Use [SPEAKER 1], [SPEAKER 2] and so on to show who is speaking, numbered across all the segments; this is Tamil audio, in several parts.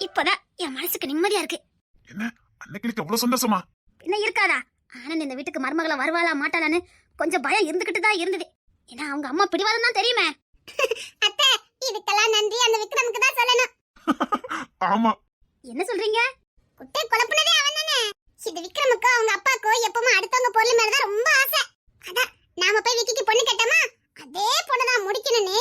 [SPEAKER 1] இப்பதான் என் மனசுக்கு நிம்மதியா இருக்கு.
[SPEAKER 2] என்ன அன்னைக்கு எவ்வளவு சந்தோஷமா?
[SPEAKER 1] என்ன இருக்காதா? ஆனந்த் இந்த வீட்டுக்கு மருமகள வருவாளா மாட்டாளான்னு கொஞ்சம் பயம் இருந்துகிட்டு தான் இருந்தது. ஏன்னா அவங்க அம்மா பிடிவாதம் தான் தெரியுமே. அத்தை, இதுக்கெல்லாம் நன்றி அந்த விக்ரமுக்கு தான் சொல்லணும்.
[SPEAKER 2] ஆமா.
[SPEAKER 1] என்ன சொல்றீங்க? குட்டை குழப்புனதே அவன் தானே. இது விக்ரமுக்கு அவங்க அப்பாக்கோ எப்பவுமே அடுத்தவங்க பொருள் மேல தான் ரொம்ப ஆசை. அதான் நாம போய் விக்கிக்கு பொண்ணு கேட்டோமா, அதே பொண்ணு தான் முடிக்கணும்னு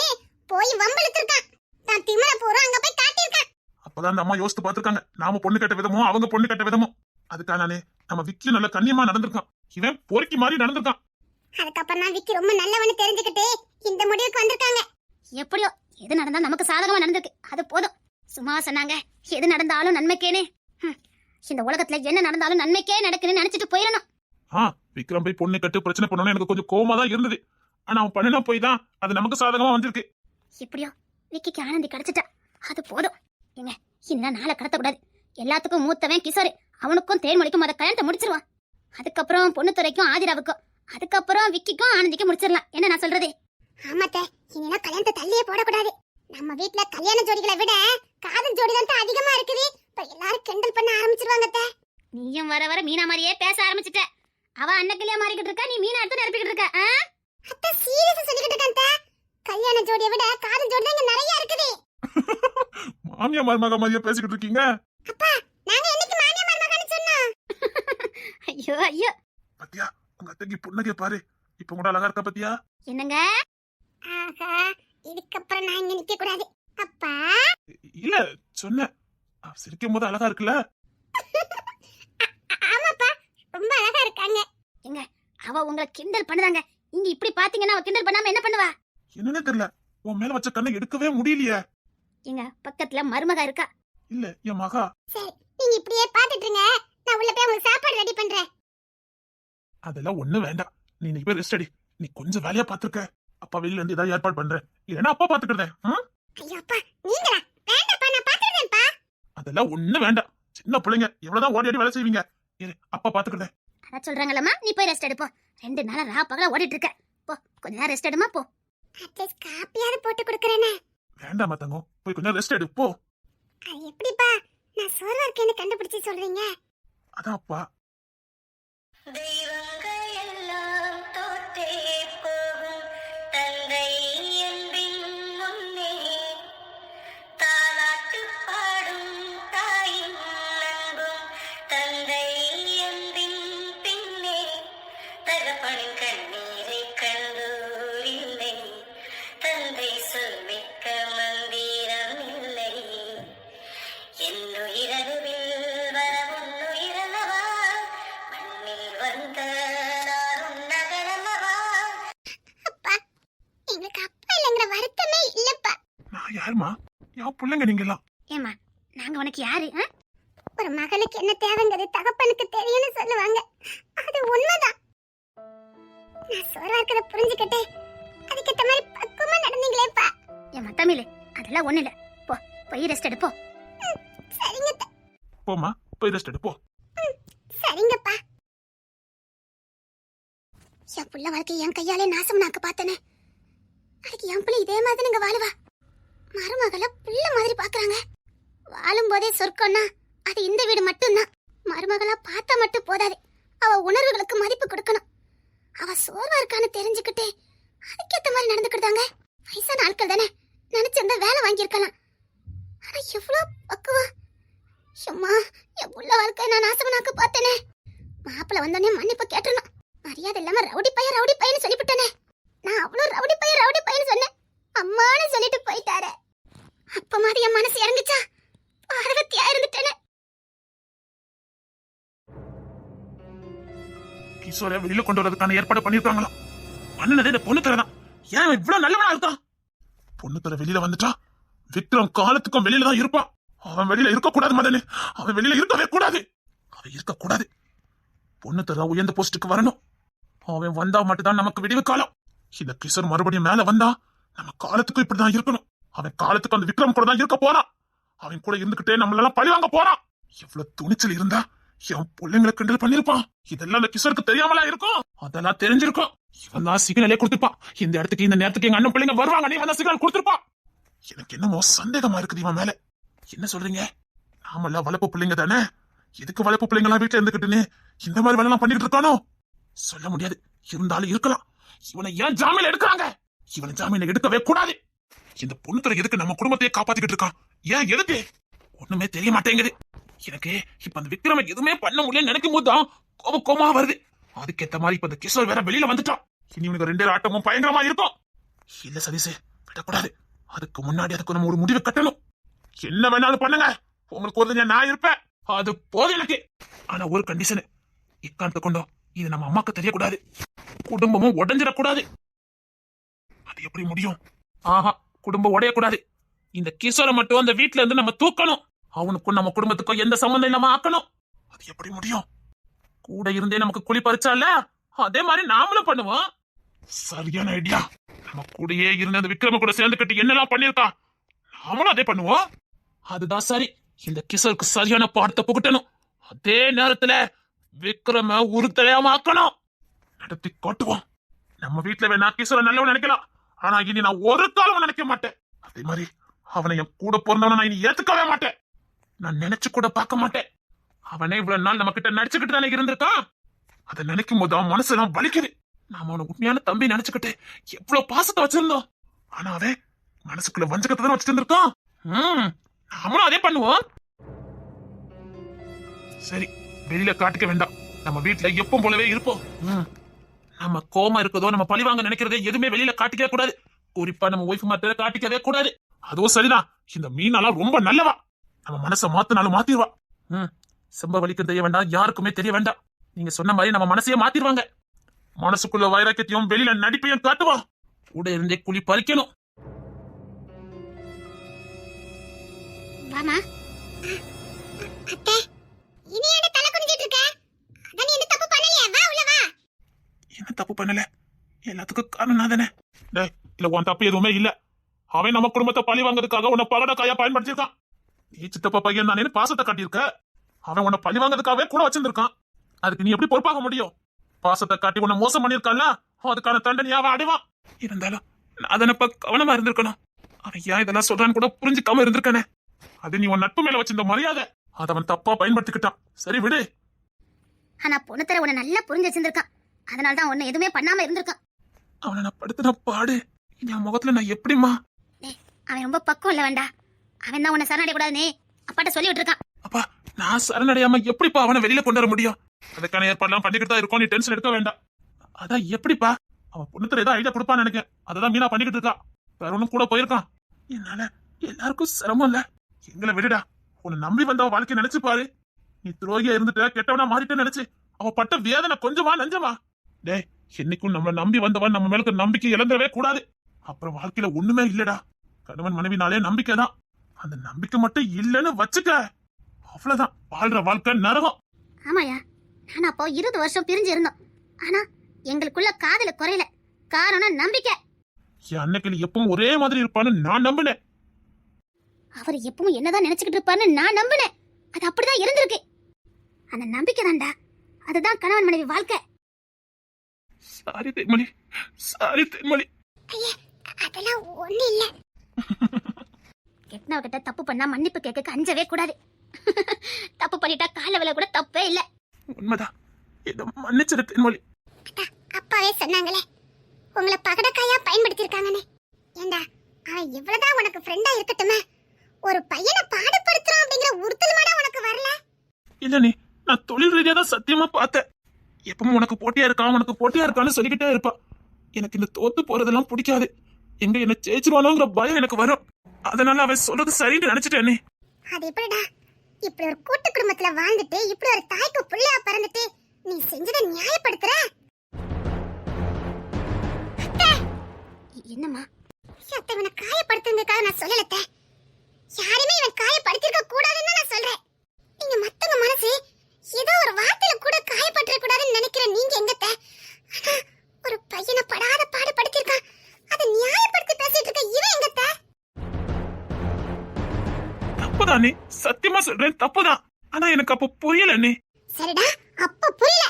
[SPEAKER 1] போய் வம்பிழுத்து இருக்கான். நான் திமிர போறோம் அங்க போய் காட்டியிருக்கேன்.
[SPEAKER 2] அப்பதான் அந்த அம்மா யோசித்து பாத்துருக்காங்க, நாம பொண்ணு கட்ட விதமோ அவங்க பொண்ணு கட்ட விதமோ. அதுக்கானே நம்ம விக்கி நல்ல கண்ணியமா நடந்திருக்கான், இவன் பொறுக்கி மாதிரி நடந்திருக்கான்.
[SPEAKER 1] அதுக்கப்புறம் தான் விக்கி ரொம்ப நல்லவன்னு தெரிஞ்சுக்கிட்டு இந்த முடிவுக்கு வந்திருக்காங்க. எப்படியோ எது நடந்தா நமக்கு சாதகமா நடந்திருக்கு, அது போதும். சும்மா சொன்னாங்க எது நடந்தாலும் நன்மைக்கேனே. இந்த உலகத்துல என்ன நடந்தாலும் நன்மைக்கே நடக்குன்னு நினைச்சிட்டு போயிடணும்.
[SPEAKER 2] விக்ரம் போய் பொண்ணு கட்டு பிரச்சனை பண்ணணும் எனக்கு கொஞ்சம் கோவமா தான் இருந்தது. ஆனா அவன் பண்ணினா போய் தான் அது நமக்கு சாதகமா வந்திருக்கு.
[SPEAKER 1] எப்படியோ விக்கிக்கு ஆனந்தி கிடைச்சிட்டா, அது போதும். ஏங்க இன்னும் நாளை கடத்தக்கூடாது. எல்லாத்துக்கும் மூத்தவன் கிஷோர், அவனுக்கும் தேன்மொழிக்கும் அதை கல்யாணத்தை முடிச்சிருவான். அதுக்கப்புறம் பொண்ணு துறைக்கும் ஆதிராவுக்கும், அதுக்கப்புறம் விக்கிக்கும் ஆனந்திக்கும் முடிச்சிடலாம். என்ன நான் சொல்றது? ஆமாத்தே, இனினா கல்யாணத்தை தள்ளியே போடக்கூடாது. நம்ம வீட்டுல கல்யாண ஜோடிகளை விட காதல் ஜோடி தான் அதிகமா இருக்குது. இப்ப எல்லாரும் கிண்டல் பண்ண ஆரம்பிச்சிருவாங்க. நீயும் வர வர மீனா மாதிரியே பேச ஆரம்பிச்சிட்ட. அவ அன்னக்கிளியா மாறிக்கிட்டு இருக்கா, நீ மீனா எடுத்து நிரப்பிக்கிட்டு இருக்க. அத்தை சீரியஸா சொல்லிக்கிட்டு இருக்கேன். கல்யாண ஜோடியை விட காதல் ஜோடி தான் நிறைய இருக்குது.
[SPEAKER 2] மாமியா மருமக மாதிரியா பேசிக்கிட்டு இருக்கீங்க?
[SPEAKER 1] அப்பா நாங்க என்னைக்கு மாமியா மருமகன்னு சொன்னோம்? ஐயோ ஐயோ.
[SPEAKER 2] பத்தியா உங்க அத்தைக்கு புன்னகை பாரு, இப்ப கூட அழகா இருக்க பத்தியா?
[SPEAKER 1] என்னங்க? ஆஹா, இதுக்கப்புறம் நான் இங்க நிக்க கூடாது. அப்பா
[SPEAKER 2] இல்ல சொன்னேன், சிரிக்கும் போது அழகா இருக்குல்ல?
[SPEAKER 1] ஆமாப்பா ரொம்ப அழகா இருக்காங்க. எங்க அவ உங்களை கிண்டல் பண்ணுறாங்க, இங்க இப்படி பாத்தீங்கன்னா அவ கிண்டல் பண்ணாம என்ன பண்ணுவா?
[SPEAKER 2] என்னன்னே தெரியல, உன் மேல வச்ச கண்ணை எடுக்கவே முடியலையே.
[SPEAKER 1] எங்க பக்கத்துல மருமகா இருக்கா?
[SPEAKER 2] இல்ல என் மகா.
[SPEAKER 1] சரி நீங்க இப்படியே பாத்துட்டு இருங்க, நான் உள்ள போய் உங்களுக்கு சாப்பாடு ரெடி பண்றேன்.
[SPEAKER 2] அதெல்லாம் ஒண்ணு வேண்டாம், நீ இன்னைக்கு போய் ரெஸ்ட் அடி. நீ கொஞ்சம் வேலையா பாத்துருக்க, அப்பா வெளியில இருந்து ஏதாவது ஏற்பாடு பண்றேன், இல்லன்னா அப்பா பாத்துக்கிறேன்.
[SPEAKER 1] ஐயோ அப்பா நீங்களா? வேண்டாப்பா நான் பாத்துக்கிறேன்ப்பா.
[SPEAKER 2] அதெல்லாம் ஒண்ணு வேண்டாம், சின்ன பிள்ளைங்க எவ்வளவுதான் ஓடி ஆடி வேலை செய்வீங்க, அப்பா பாத்துக்கிறேன்.
[SPEAKER 1] அத சொல்றாங்களம்மா, நீ போய் ரெஸ்ட் எடுப்போ. 2 நாளா ரா பகல ஓடிட்டு இருக்க, போ கொஞ்ச நேரம் ரெஸ்ட் எடுமா போ. அட்லீஸ்ட் காப்பியாவது போட்டு கொடுக்கறேனே.
[SPEAKER 2] வேண்டாமா தங்கம், போய் கொஞ்சம் ரெஸ்ட் எடு போ.
[SPEAKER 1] அது எப்படிப்பா நான் சோர்வா இருக்கேன்னு கண்டுபிடிச்சு சொல்றீங்க?
[SPEAKER 2] அதான் அப்பா.
[SPEAKER 3] தெய்வங்கள் எல்லாம் தோற்றே போகும் தந்தை என்பின் முன்னே தாலாட்டு பாடும் தாயின் அன்பும் தந்தை என்பின் பின்னே தகப்பனின் கண்ணீரை கண்டோர் இல்லை, தந்தை சொல்மிக்க மந்திரம் இல்லை. என்னுயிரதுவில் வர உன்னுயிரல்லவா, மண்ணில் வந்த நாரும் நகரல்லவா.
[SPEAKER 1] அப்பா எங்களுக்கு அப்பா இல்லங்கிற வருத்தமே இல்லப்பா.
[SPEAKER 2] நான் யாருமா? என் பிள்ளைங்க நீங்க எல்லாம்.
[SPEAKER 1] ஏமா நாங்க உனக்கு யாரு? ஒரு மகளுக்கு என்ன தேவைங்கிறது தகப்பனுக்கு தெரியும்னு சொல்லுவாங்க, அது உண்மைதான். நான் சோர்வா இருக்கிறத புரிஞ்சுக்கிட்டே அதுக்கேற்ற மாதிரி பக்குவமா நடந்தீங்களேப்பா. ஏமா தமிழ், அதெல்லாம் ஒண்ணு இல்ல, போ போய் ரெஸ்ட் எடுப்போ. சரிங்க
[SPEAKER 2] போமா, போய் ரெஸ்ட் எடு போ.
[SPEAKER 1] சரிங்கப்பா. என் புள்ள வாழ்க்கை என் கையாலே நாசம் நாக்க பார்த்தனே, அதுக்கு என் பிள்ளை இதே மாதிரி நீங்க வாழுவா? மருமகளை புள்ள மாதிரி பாக்குறாங்க. வாழும் போதே சொர்க்கம்னா அது இந்த வீடு மட்டும்தான். மருமகளா பார்த்தா மட்டும் போதாது, அவ உணர்வுகளுக்கு மதிப்பு கொடுக்கணும். அவ சோர்வா இருக்கான்னு தெரிஞ்சுக்கிட்டே அதுக்கேத்த மாதிரி நடந்துக்கிட்டாங்க. வயசான ஆட்கள் தானே, நினைச்சிருந்தா வேலை வாங்கியிருக்கலாம். ஆனா எவ்வளவு பக்குவா. சும்மா என் புள்ள வாழ்க்கை நான் நாசமனாக்க பார்த்தனே. மாப்பிள்ள வந்தோடனே மன்னிப்பு கேட்டணும். மரியாதை இல்லாம ரவுடி பையன்னு சொல்லிவிட்டனே. நான் அவ்வளவு ரவுடி பையன்னு சொன்னேன், அம்மான்னு சொல்லிட்டு போயிட்டாரு. அப்ப மாதிரி என் மனசு இறங்குச்சா? பார்வதியா இருந்துட்டேனே.
[SPEAKER 2] கிஷோரை வெளியில கொண்டு வரதுக்கான ஏற்பாடு பண்ணிருக்காங்களாம். பண்ணுனதே இந்த பொண்ணு தரதான். ஏன் இவ்வளவு நல்லவனா இருக்கான்? பொண்ணு தர வெளியில வந்துட்டா விக்ரம் காலத்துக்கும் வெளியில தான் இருப்பான். அவன் வெளியில இருக்க கூடாது மதனே, அவன் வெளியில இருக்கவே கூடாது. அவன் இருக்க கூடாது. பொண்ணு தர உயர்ந்த போஸ்டுக்கு வரணும். அவன் வந்தா மட்டும்தான் நமக்கு விடிவு காலம். இந்த கிஷோர் மறுபடியும் மேல வந்தா நம்ம காலத்துக்கும் இப்படிதான் இருக்கணும். அவன் காலத்துக்கு அந்த விக்ரம் கூட தான் இருக்க போறான். அவன் கூட இருந்துகிட்டே நம்மளெல்லாம் பழி வாங்க போறான். எவ்வளவு துணிச்சல் இருந்தா என் பிள்ளைங்களை கிண்டல் பண்ணிருப்பான். இதெல்லாம் அந்த கிஷோருக்கு தெரியாமலா இருக்கும்? அதெல்லாம் தெரிஞ்சிருக்கும். இவன் தான் சிக்னலே கொடுத்துப்பான். இந்த இடத்துக்கு இந்த நேரத்துக்கு எங்க அண்ணன் பிள்ளைங்க வருவாங்க, நீ வந்தா சிக்னல் கொடுத்துருப்பான். எனக்கு என்னமோ சந்தேகமா இருக்குது இவன் மேல. என்ன சொல்றீங்க? நாமெல்லாம் வளர்ப்பு பிள்ளைங்க தானே, எதுக்கு வளர்ப்பு பிள்ளைங்க எல்லாம் வீட்டுல இருந்துகிட்டுன்னு இந்த மாதிரி வேலை எல்லாம் பண்ணிட்டு இருக்கானோ? சொல்ல முடியாது, இருந்தாலும் இருக்கலாம். இவனை ஏன் ஜாமீன் எடுக்கிறாங்க? இவனை ஜாமீன் எடுக்கவே கூடாது. இந்த பொண்ணுத்துறை எதுக்கு நம்ம குடும்பத்தையே காப்பாத்திக்கிட்டு இருக்கான்? ஏன் எதுக்கு? ஒண்ணுமே தெரிய மாட்டேங்குது எனக்கு. இப்ப அந்த விக்ரம எதுவுமே பண்ண முடியலன்னு நினைக்கும் போதுதான் கோபமா வருது. அதுக்கேத்த மாதிரி இப்ப இந்த கிஷோர் வேற வெளியில வந்துட்டான். இனி இவனுக்கு 2 ஆட்டமும் பயங்கரமா இருக்கும். இல்ல சதீஷ், விடக்கூடாது. அதுக்கு முன்னாடி அதுக்கு நம்ம ஒரு முடிவு கட்டணும். என்ன வேணாலும் பண்ணுங்க, உங்களுக்கு ஒரு நான் இருப்பேன், அது போதும் எனக்கு. ஆனா ஒரு கண்டிஷன், இக்காரணத்தை கொண்டோம் இது நம்ம அம்மாக்கு தெரியக்கூடாது, குடும்பமும் உடஞ்சிடக்கூடாது. அது எப்படி முடியும்? ஆஹா, குடும்பம் உடையக்கூடாது. இந்த கிஷோரை மட்டும் அந்த வீட்டுல இருந்து நம்ம தூக்கணும். அவனுக்கும் நம்ம குடும்பத்துக்கும் எந்த சம்பந்தம் இல்லாம ஆக்கணும். அது எப்படி முடியும்? கூட இருந்தே நமக்கு குழி பறிச்சால, அதே மாதிரி நாமளும் பண்ணுவோம். சரியான ஐடியா. நம்ம கூடயே இருந்த அந்த விக்ரம கூட சேர்ந்து கட்டி என்னெல்லாம் பண்ணிருக்கான், நாமளும் அதே பண்ணுவோம். அதுதான் சரி. இந்த கிஷோருக்கு சரியான பாடத்தை புகட்டணும். அதே நேரத்துல விக்ரம உருத்தலையாம ஆக்கணும். நடத்தி காட்டுவோம். நம்ம வீட்டுல வேணா கிஷோரை நல்லவன் நினைக்கலாம், ஆனா இனி நான் ஒரு காலம் நினைக்க மாட்டேன். அதே மாதிரி அவனை என் கூட பிறந்தவன நான் இனி ஏத்துக்கவே மாட்டேன். நான் நினைச்சு கூட பார்க்க மாட்டேன். அவனே இவ்வளவு நாள் நம்ம கிட்ட நடிச்சுக்கிட்டு தானே இருந்திருக்கான். அதை நினைக்கும் போது அவன் மனசுலாம் வலிக்குது. நாம அவனை உண்மையான தம்பி நினைச்சுக்கிட்டு எவ்வளவு பாசத்தை வச்சிருந்தோம். ஆனா அவன் மனசுக்குள்ள வஞ்சகத்தை தானே வச்சுட்டு இருந்திருக்கான். நாமளும் அதே பண்ணுவோம். சரி, வெளியில காட்டிக்க வேண்டாம். நம்ம வீட்டுல எப்பவும் போலவே இருப்போம். நம்ம கோமா இருக்கதோ, நம்ம பழிவாங்க நினைக்கிறதே எதுவுமே வெளியில காட்டிக்கவே கூடாது. குறிப்பா நம்ம ஒய்ஃப் மாத்திர காட்டிக்கவே கூடாது. அதுவும் சரிதான். இந்த மீனெல்லாம் ரொம்ப நல்லவா. நம்ம மனசை மாத்தினாலும் மாத்திடுவா. செம்ப வலிக்கும் தெரிய வேண்டாம், யாருக்குமே தெரிய வேண்டாம். நீங்க சொன்ன மாதிரி நம்ம மனசையே மாத்திடுவாங்க. மனசுக்குள்ள வைராக்கியத்தையும் வெளியில நடிப்பையும் காட்டுவா. கூட இருந்தே குழி பறிக்கணும்.
[SPEAKER 1] வாமா. அத்தை, இனி என்ன தலை குனிஞ்சிட்டு இருக்க? அத நீ என்ன தப்பு பண்ணலையா? வா உள்ள வா.
[SPEAKER 2] என்ன தப்பு பண்ணல? எல்லாத்துக்கும் காரணம் நான் தானே. டேய், இல்ல உன் தப்பு எதுவுமே இல்ல. அவன் நம்ம குடும்பத்தை பழி வாங்குறதுக்காக உன்னை பகட காயா பயன்படுத்திருக்கான். நீ சித்தப்பா பையன் தானே பாசத்தை காட்டியிருக்க. அவன் உன்னை பழி வாங்குறதுக்காகவே கூட வச்சிருந்திருக்கான். அதுக்கு நீ எப்படி பொறுப்பாக முடியும்? பாசத்தை காட்டி உன்னை மோசம் பண்ணிருக்கான்ல, அதுக்கான தண்டனையா அவன் அடைவான். இருந்தாலும் நான் அதனப்ப கவனமா இருந்திருக்கணும். அவன் ஏன் இதெல்லாம் சொல்றான்னு கூட புரிஞ்சுக்காம இருந்திருக்கானே. அது நீ உன் நட்பு மேல வச்சிருந்த மரியாதை, அதை அவன் தப்பா பயன்படுத்திக்கிட்டான். சரி விடு.
[SPEAKER 1] ஆனா பொண்ணுத்தர உன்னை நல்லா புரிஞ்சு வச்சிருந்திருக்கான். அதனாலதான் உன்னை எதுவுமே பண்ணாம இருந்திருக்கான்.
[SPEAKER 2] அவனை நான் படுத்தின பாடு இனி அவன் முகத்துல நான் எப்படிமா?
[SPEAKER 1] அவன் ரொம்ப பக்கம் இல்ல வேண்டா. அவன் தான் உன்னை சரணடைய கூடாதுன்னு அப்பாட்ட சொல்லி விட்டுருக்கான்.
[SPEAKER 2] அப்பா, நான் சரணடையாம எப்படிப்பா அவனை வெளியில கொண்டு வர முடியும்? அதுக்கான ஏற்பாடுலாம் பண்ணிக்கிட்டு தான் இருக்கோம். நீ டென்ஷன் எடுக்க வேண்டாம். அதான் எப்படிப்பா? அவன் பொண்ணுத்துல ஏதோ ஐடியா கொடுப்பான்னு நினைக்கிறேன். அததான் மீனா பண்ணிக்கிட்டு இருக்கா. வேற ஒண்ணும் கூட போயிருக்கான். என்னால எல்லாருக்கும் சிரமம் இல்ல. எங்களை விடுடா. உன்னை நம்பி வந்த அவன் வாழ்க்கையை நினைச்சு பாரு. நீ துரோகியா இருந்துட்ட, கெட்டவனா மாறிட்டேன்னு நினைச்சு அவ பட்ட வேதனை கொஞ்சமா நஞ்சமா? டேய், என்னைக்கும் நம்மள நம்பி வந்தவன் நம்ம மேலுக்கு நம்பிக்கை இழந்துடவே கூடாது. அப்புறம் வாழ்க்கையில ஒண்ணுமே இல்லடா. கணவன் மனைவினாலே நம்பிக்கைதான். அந்த நம்பிக்கை மட்டும் இல்லன்னு வச்சுக்க, அவ்வளவுதான். வாழ்ற வாழ்க்கை நரகம்.
[SPEAKER 1] ஆமாயா, நான் அப்போ 20 வருஷம் பிரிஞ்சு இருந்தோம். ஆனா எங்களுக்குள்ள காதல குறையல. காரணம் நம்பிக்கை.
[SPEAKER 2] என் அன்னைக்கு எப்பவும் ஒரே மாதிரி இருப்பான்னு நான் நம்பினேன்.
[SPEAKER 1] அவர் எப்பவும் என்னதான் நினைச்சுக்கிட்டு இருப்பான்னு நான் நம்பினேன். அது அப்படிதான் இருந்திருக்கு. அந்த நம்பிக்கை தான்டா, அதுதான் கணவன் மனைவி வாழ்க்கை.
[SPEAKER 2] Sorry Thenmozhi, sorry Thenmozhi.
[SPEAKER 1] அதெல்லாம் ஒண்ணு இல்ல. கெட்டனவ கிட்ட தப்பு பண்ணா மன்னிப்பு கேட்க அஞ்சவே கூடாது. தப்பு பண்ணிட்டா கால விலை கூட தப்பே இல்ல.
[SPEAKER 2] உண்மைதான். இதை மன்னிச்சிரு தேன்மொழி.
[SPEAKER 1] அப்பாவே சொன்னாங்களே உங்களை பகடக்காயா பயன்படுத்திருக்காங்கன்னு. ஏண்டா, அவன் இவ்வளவுதான் உனக்கு ஃப்ரெண்டா இருக்கட்டுமே, ஒரு பையனை பாடுபடுத்துறான் அப்படிங்கிற உறுத்தல்மாடா உனக்கு வரல?
[SPEAKER 2] இல்ல நீ, நான் தொழில் ரீதியா தான் சத்தியமா பார்த்தேன். எப்பவும் உனக்கு போட்டியா இருக்கான், உனக்கு போட்டியா இருக்கான்னு சொல்லிக்கிட்டே இருப்பான். எனக்கு இந்த தோத்து போறதெல்லாம் பிடிக்காது. எங்க என்ன ஜெயிச்சிருவானோங்கிற பயம் எனக்கு வரும். அதனால அவன் சொல்றது சரின்னு நினைச்சிட்டேனே.
[SPEAKER 1] அது எப்படிடா? இப்படி ஒரு கூட்டு குடும்பத்துல வாழ்ந்துட்டு, இப்படி ஒரு தாய்க்கு புள்ளையா பிறந்துட்டு நீ செஞ்சதை நியாயப்படுத்துற? என்னம்மா? அத்தை, இவனை காயப்படுத்துறதுக்காக நான் சொல்லலத்த. யாருமே இவன் காயப்படுத்திருக்க கூடாதுன்னு நான் சொல்றேன். நீங்க மத்தவங்க மனசு ஏதோ ஒரு வார்த்தையில கூட காயப்பட்டுற கூடாதுன்னு நினைக்கிற நீங்க எங்கத்த? ஒரு பையனை படாத பாடுபடுத்திருக்கான், அதை நியாயப்படுத்தி பேசிட்டு இருக்க இவன் எங்கத்த?
[SPEAKER 2] தப்புதான் நீ, சத்தியமா சொல்றேன், தப்புதான். ஆனா எனக்கு அப்ப புரியல நீ.
[SPEAKER 1] சரிடா, அப்ப புரியல.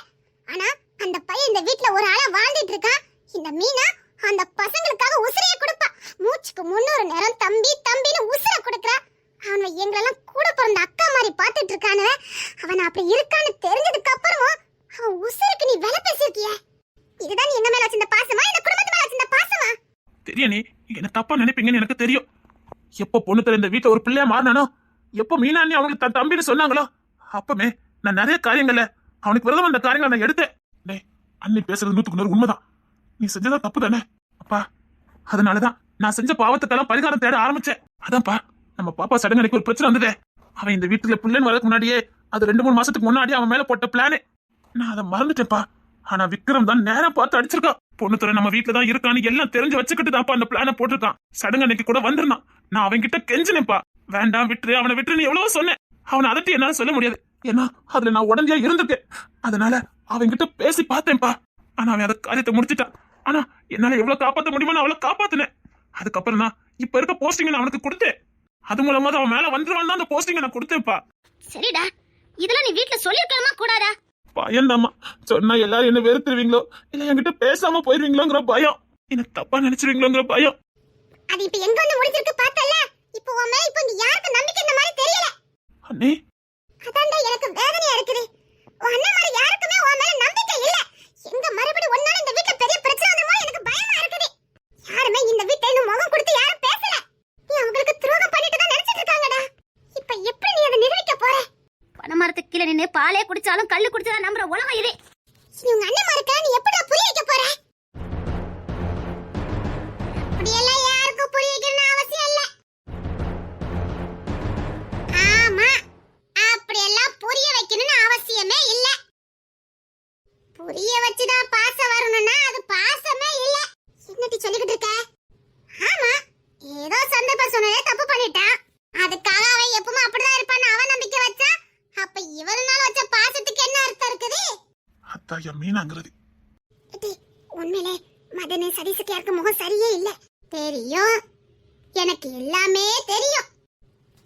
[SPEAKER 1] ஆனா அந்த பையன் இந்த வீட்ல ஒரு ஆளா வாழ்ந்துட்டு இருக்கான். இந்த மீனா அந்த பசங்களுக்காக உசிரைய கொடுப்பா. மூச்சுக்கு 300 நேரம் தம்பி தம்பின்னு உசிரை கொடுக்கறா. அவனை எங்களெல்லாம்
[SPEAKER 2] தெரியும் நீ என்ன தப்பா நினைப்பீங்கன்னு எனக்கு தெரியும். எப்போ பொண்ணு தர இந்த வீட்டுல ஒரு பிள்ளையா மாறினானோ, எப்போ மீனா அண்ணி அவனுக்கு தன் தம்பின்னு சொன்னாங்களோ, அப்பமே நான் நிறைய காரியங்கள்ல அவனுக்கு விரதம் அந்த காரியங்களை நான் எடுத்தேன். டேய், அண்ணி பேசுறது 100% உண்மைதான். நீ செஞ்சதா தப்பு தானே அப்பா. அதனாலதான் நான் செஞ்ச பாவத்துக்கெல்லாம் பரிகாரம் தேட ஆரம்பிச்சேன். அதான்ப்பா நம்ம பாப்பா சடங்கனைக்கு ஒரு பிரச்சனை வந்ததே. அவன் இந்த வீட்டுல பிள்ளைன்னு வரதுக்கு முன்னாடியே, அது 2-3 மாசத்துக்கு முன்னாடி அவன் மேல போட்ட பிளானே. நான் அதை மறந்துட்டேன்ப்பா. ஆனா விக்ரம் தான் நேரம் பார்த்து அடிச்சிருக்கான். பொண்ணு துறை நம்ம வீட்டுல தான் இருக்கான்னு எல்லாம் தெரிஞ்சு வச்சுக்கிட்டு தான்ப்பா அந்த பிளான போட்டிருக்கான். சடங்கனைக்கு கூட வந்திருந்தான். நான் அவன் கிட்ட கெஞ்சினேப்பா, வேண்டாம் விட்டுரு, அவனை விட்டுருன்னு எவ்வளவோ சொன்னேன். அவனை அதட்டி என்னால சொல்ல முடியாது, ஏன்னா அதுல நான் உடனடியா இருந்திருக்கேன். அதனால அவன் கிட்ட பேசி பார்த்தேன்ப்பா. ஆனா அவன் அதை காரியத்தை முடிச்சிட்டான். ஆனா என்னால எவ்வளவு காப்பாத்த முடியுமோ நான் அவளை காப்பாத்தினேன். அதுக்கப்புறம் தான் இப்ப இருக்க போஸ்டிங் நான் அவனுக்கு கொடுத்தேன். அது மூலமா தான் அவன் மேல வந்துருவான் தான் அந்த போஸ்டிங் நான் கொடுத்தேன்ப்பா.
[SPEAKER 1] சரிடா, இதெல்லாம் நீ வீட்ல சொல்லிருக்கலாமா கூடாதா?
[SPEAKER 2] பயந்தாமா, சொன்னா எல்லாரும் என்ன வெறுத்துருவீங்களோ, இல்ல என்கிட்ட பேசாம போயிருவீங்களோங்கிற பயம், என்ன தப்பா நினைச்சிருவீங்களோங்கிற பயம்.
[SPEAKER 1] அது இப்ப எங்க வந்து முடிஞ்சிருக்கு பார்த்தல. இப்போ உன் மேல இப்போ இங்க யாருக்கு நம்பிக்கை இந்த மாதிரி தெரியல.
[SPEAKER 2] அண்ணே,
[SPEAKER 1] அதான்டா எனக்கு வேதனையா இருக்குது. உன் அண்ணன் மாதிரி யாருக்குமே உன் மேல நம்பிக்கை இல்ல. எங்க மறுபடியும் ஒன்னால இந்த வீட்ல பெரிய பிரச்சனை வந்துருமோ எனக்கு பயமா இருக்குது. யாருமே இந்த வீட்ல இன்னும் முகம் கொடுத்து யாரும் பேசல. நீ அவங்களுக்கு துரோகம் பண்ணிட்டு தான் நினைச்சிட்டு இருக்காங்கடா. இப்ப எப்படி நீ அதை நிரூபிக்க போற? பணமரத்துக்கு கீழே நின்னு பாலே குடிச்சாலும் கள்ளு குடிச்சாலும் நம்புற உலகம் இது. நீ உங்க அண்ணன் மார்க்க நீ எப்படிடா புரிய வைக்க போற? அப்படியெல்லாம் யாருக்கும் புரிய வைக்கணும்னு அவசியம் இல்ல. ஆமா, அப்படியெல்லாம் புரிய வைக்கணும்னு அவசியமே இல்ல. புரிய வச்சுதான் பாசம் வரணும்னா அது பாசமே இல்ல. என்னடி சொல்லிக்கிட்டு இருக்க? ஆமா, ஏதோ சந்தர்ப்பம் சொன்னதே தப்பு பண்ணிட்டான். அதுக்காக அவன் எப்பவும் அப்படிதான் இருப்பான்னு அவன் நம்பிக்கை வச்சா, அப்ப இவருனால வச்ச பாசத்துக்கு என்ன அர்த்தம் இருக்குது?
[SPEAKER 2] அத்தாயா மீனாங்கிறது.
[SPEAKER 1] உண்மையிலே மதனே சதீஷுக்கு யாருக்கு முகம் சரியே இல்ல. தெரியும், எனக்கு எல்லாமே தெரியும்.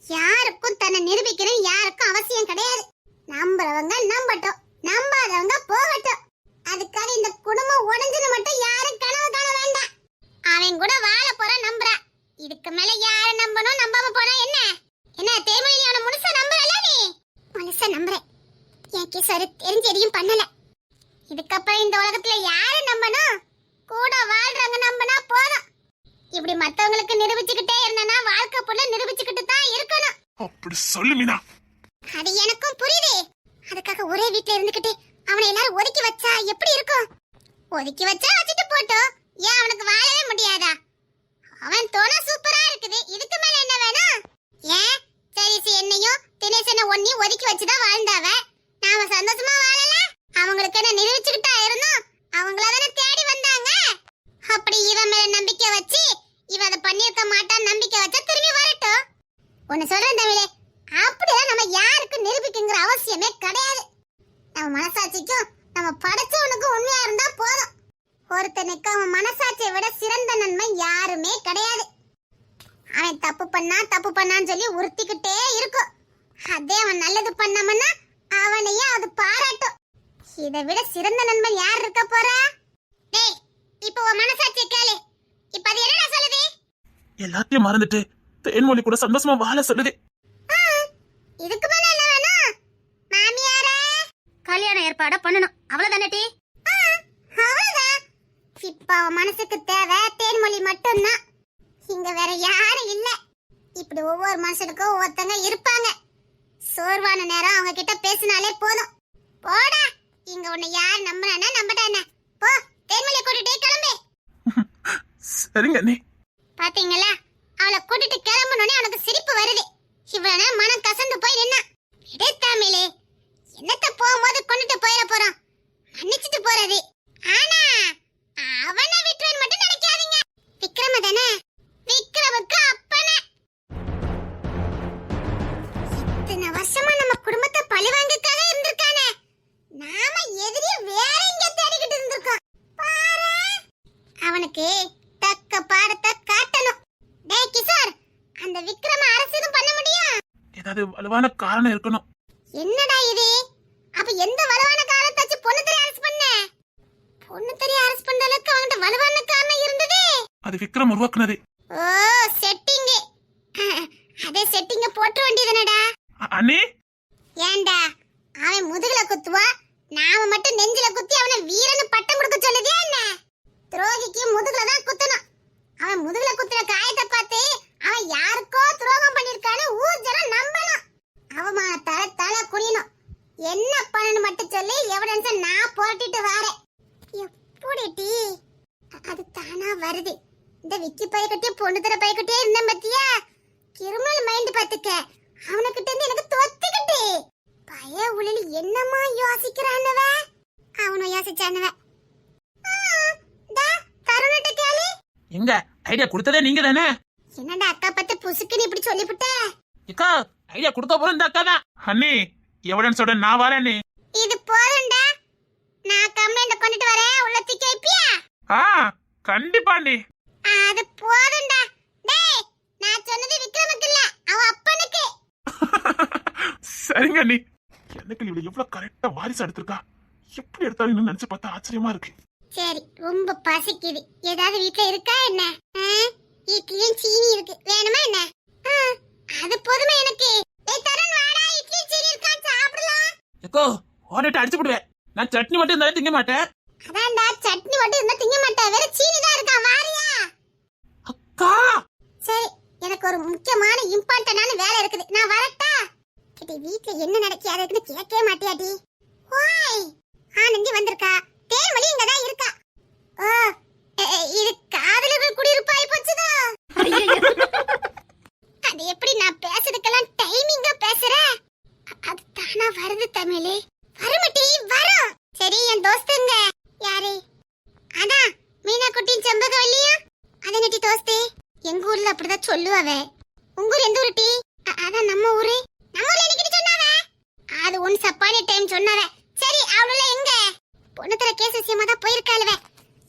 [SPEAKER 1] யாருக்கும் தன்னை நிரூபிக்கணும் யாருக்கும் அவசியம் கிடையாது. நம்புறவங்க நம்பட்டும், நம்பாதவங்க போகட்டும். அதுக்காக இந்த குடும்பம் உடைஞ்சுன்னு மட்டும் யாரும் கனவு காண வேண்டாம். அவன் கூட வாழ போற நம்புறா. இதுக்கு மேல யார நம்பணும், நம்பாம போனா என்ன? என்ன தேமொழி அவனை முழுசா நம்புறல? நீ முழுசா நம்புற? என் கிசாரு தெரிஞ்சு எதையும் பண்ணல. இதுக்கப்புறம் இந்த உலகத்துல யார நம்பணும்? கூட வாழ்றவங்க நம்பினா போதும். இப்படி மத்தவங்களுக்கு நிரூபிச்சுக்கிட்டே இருந்தனா வாழ்க்கை புள்ள நிரூபிச்சுக்கிட்டு தான் இருக்கணும்.
[SPEAKER 2] அப்படி சொல்லு மீனா.
[SPEAKER 1] அது எனக்கும் புரியுது. அதுக்காக ஒரே வீட்ல இருந்துகிட்டு அவனை எல்லாரும் ஒதுக்கி வச்சா எப்படி இருக்கும்? ஒதுக்கி வச்சா வச்சுட்டு போட்டோம். ஏன் அவனுக்கு வாழவே முடியாதா? அவன் தோணா சூப்பரா இருக்குது. இதுக்கு மேல என்ன வேணும்? ஏன் சரிசி என்னையும் தினேசனை ஒன்னையும் ஒதுக்கி வச்சுதான் வாழ்ந்தாவ. நாம சந்தோஷமா வாழல? அவங்களுக்கு என்ன நிரூபிச்சுக்கிட்டா இருந்தோம்? அவங்களாதானே தேடி வந்தாங்க. அப்படி இவன் மேல நம்பிக்கை வச்சு இவன் அதை பண்ணிருக்க மாட்டான் நம்பிக்கை வச்சா திரும்பி வரட்டும். ஒன்னு சொல்றேன் தமிழே, அப்படிதான் நம்ம யாருக்கும் நிரூபிக்குங்கிற அவசியமே கிடையாது. நம்ம மனசாட்சிக்கும் நம்ம படைச்சவனுக்கும் உண்மையா இருந்தா போதும். ஒருத்தனுக்கு அவன் மனசாட்சியை விட சிறந்த நன்மை யாருமே கிடையாது. அவன் தப்பு பண்ணான்னு சொல்லி உறுத்திக்கிட்டே இருக்கும். அதே அவன் நல்லது பண்ணாமன்னா அவனையே அது பாராட்டும். இதை விட சிறந்த நண்பன் யார் இருக்க போறா? டேய், இப்போ உன் மனசாட்சியை கேளு. இப்ப அது என்னடா சொல்லுது?
[SPEAKER 2] எல்லாத்தையும் மறந்துட்டு தேன்மொழி கூட சந்தோஷமா வாழ சொல்லுது.
[SPEAKER 1] இதுக்கு மேல என்ன வேணும்? மாமியாரே, கல்யாண ஏற்பாட பண்ணணும். அவ்வளவுதானே டி? அவ்வளவுதான். இப்ப அவன் மனசுக்கு தேவை தேன்மொழி மட்டும்தான். இங்க வேற யாரும் இல்ல. இப்படி ஒவ்வொரு மனுஷனுக்கும் ஒவ்வொருத்தங்க இருப்பாங்க. சோர்வான நேரம் அவங்க கிட்ட பேசினாலே போதும். போடா, இங்க உன்னை யார் நம்புறானா நம்பட்டா என்ன? போ, தேன்மொழியை கூட்டிட்டு கிளம்பு.
[SPEAKER 2] சரிங்க அண்ணே.
[SPEAKER 1] பாத்தீங்களா, அவளை கூட்டிட்டு கிளம்பணும்னே அவனுக்கு சிரிப்பு வருது. இவன மனம் கசந்து போய் நின்னா. இடைத்தாமிலே என்னத்த போகும்போது கொண்டுட்டு போயிட போறான். மன்னிச்சிட்டு போறது. ஆனா அவனை விட்டுறேன்னு மட்டும் நினைக்காதீங்க. விக்ரம தானே? விக்ரமுக்கு அப்பனே. இத்தனை வருஷமா நம்ம குடும்பத்தை பழிவாங்கக்காக இருந்திருக்கானே. நாம எதிரி வேற எங்க தேடிக்கிட்டு இருந்திருக்கோம் பாரு. அவனுக்கு தக்க பாடத்தை காட்டணும். டேய் கிஷோர், அந்த விக்ரம அரசியலும் பண்ண முடியும்.
[SPEAKER 2] ஏதாவது வலுவான காரணம் இருக்கணும்.
[SPEAKER 1] என்னடா இது? அப்ப எந்த வலுவான காரணத்தை வச்சு பொண்ணு தெரிய அரஸ்ட் பண்ண? பொண்ணு தெரிய அரஸ்ட் பண்ண அளவுக்கு அவன்கிட்ட வலுவான காரணம் இருந்தது.
[SPEAKER 2] அது விக்ரம் உருவாக்குனது.
[SPEAKER 1] ஓ, செட்டிங். அதே செட்டிங்க போட்ற வேண்டியதுனடா.
[SPEAKER 2] அண்ணே,
[SPEAKER 1] ஏண்டா அவன் முதுகுல குத்துவா, நாம மட்டும் நெஞ்சில குத்தி அவனை வீரன்னு பட்டம் கொடுக்க சொல்லுதே என்ன? துரோகிக்கு முதுகுல தான் குத்தணும். அவன் முதுகுல குத்துற காயத்தை பார்த்து அவன் யாருக்கோ துரோகம் பண்ணிருக்கான்னு ஊர் ஜனம் நம்பணும். அவமானத்தால தலை குனியணும். என்ன பண்ணணும் மட்டும் சொல்லி எவிடன்ஸ நான் புரட்டிட்டு வரேன். எப்படி டி அது தானா வருது. இந்த விக்கி பையக்கிட்டே பொண்ணு தர பையக்கிட்டே இருந்தேன் பத்தியா, கிரிமினல் மைண்ட் பாத்துக்க. அவனுக்கிட்ட இருந்து எனக்கு தொத்துக்கிட்டு பய உளில என்னமா யோசிக்கிறானவ, அவனும் யோசிச்சானவ. தருணட்ட கேளு.
[SPEAKER 2] எங்க ஐடியா கொடுத்ததே நீங்க தானே?
[SPEAKER 1] என்னடா அக்கா பத்தி புசுக்குன்னு இப்படி சொல்லிவிட்ட?
[SPEAKER 2] அக்கா ஐடியா கொடுக்க போற இந்த அக்கா தான். அண்ணி எவிடன்ஸோட நான் வரேன்.
[SPEAKER 1] இது போறேன்டா, நான் கம்ப்ளைண்ட் கொண்டுட்டு வரேன். உள்ள திக்க வைப்பியா?
[SPEAKER 2] கண்டிப்பா அண்ணி.
[SPEAKER 1] அது போறேன்டா. டேய் நான் சொன்னது விக்ரமுக்கு இல்ல, அவ அப்பனுக்கு.
[SPEAKER 2] சரிங்க அண்ணி. எனக்கு இவள எவ்வளவு கரெக்டா வாரிசு எடுத்திருக்கா. எப்படி எடுத்தாலும் நினைச்சு பார்த்தா ஆச்சரியமா இருக்கு.
[SPEAKER 1] சரி ரொம்ப பசிக்குது, ஏதாவது வீட்ல இருக்கா என்ன? இட்லியும் சீனி இருக்கு, வேணுமா என்ன? அது போதுமா எனக்கு? டேய் தருண் வாடா, இட்லி சீனி இருக்கா, சாப்பிடலாம்.
[SPEAKER 2] ஏக்கோ ஓடட்ட அடிச்சு போடுவேன். நான் சட்னி மட்டும் இருந்தாலும் திங்க மாட்டேன்.
[SPEAKER 1] அதான்டா சட்னி மட்டும் இருந்தா திங்க மாட்டேன், வேற சீனி தான் இருக்கா, வாரியா?
[SPEAKER 2] அக்கா
[SPEAKER 1] சரி எனக்கு ஒரு முக்கியமான இம்பார்ட்டன்டான வேலை இருக்குது, நான் வரட்டா? கிட்ட வீட்ல என்ன நடக்கியாதுன்னு கேட்கவே மாட்டியாடி? ஓய் ஆனந்தி வந்திருக்கா, தேன்மொழி இங்க தான் இருக்கா. ஓ இது காதலர்கள் குடியிருப்பாய் போச்சுதா. அது எப்படி நான் பேசுறதுக்கெல்லாம் டைமிங்கா பேசுறேன்? அது தானா வருது தமிழே. வருமட்டி வரும். சரி என் தோஸ்துங்க யாரு? அதான் மீனா குட்டின் செம்பகவல்லியா? அத நட்டி தோஸ்தே. எங்க ஊர்ல அப்படிதான் சொல்லுவாவே. உங்க ஊர் எந்த ஊரு டி? அதான் நம்ம ஊரு. நம்ம ஊர்ல இன்னைக்கு சொன்னாவே. அது ஒன் சப்பானி டைம் சொன்னாவே. சரி அவள எங்க? பொண்ணுத்தர கேஸ் விஷயமா தான் போயிருக்காளுவே.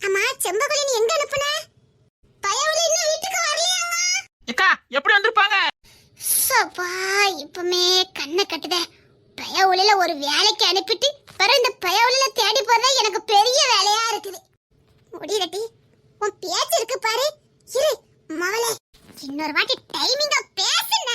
[SPEAKER 1] அம்மா செம்பகவல்லி நீ எங்க அனுப்புன? பயவுல இன்னும் வீட்டுக்கு வரலையாங்க?
[SPEAKER 2] அக்கா எப்படி வந்திருப்பாங்க?
[SPEAKER 1] சப்பா இப்பமே கண்ணை கட்டுதே. பயவுல ஒரு வேலைக்கு அனுப்பிட்டு பிறகு இந்த பயவுல தேடி போறதே எனக்கு பெரிய வேலையா இருக்குது. முடியலட்டி உன் பேச்சு இருக்கு பாரு. இரு மவளே இன்னொரு வாட்டி டைமிங்கா பேசுன.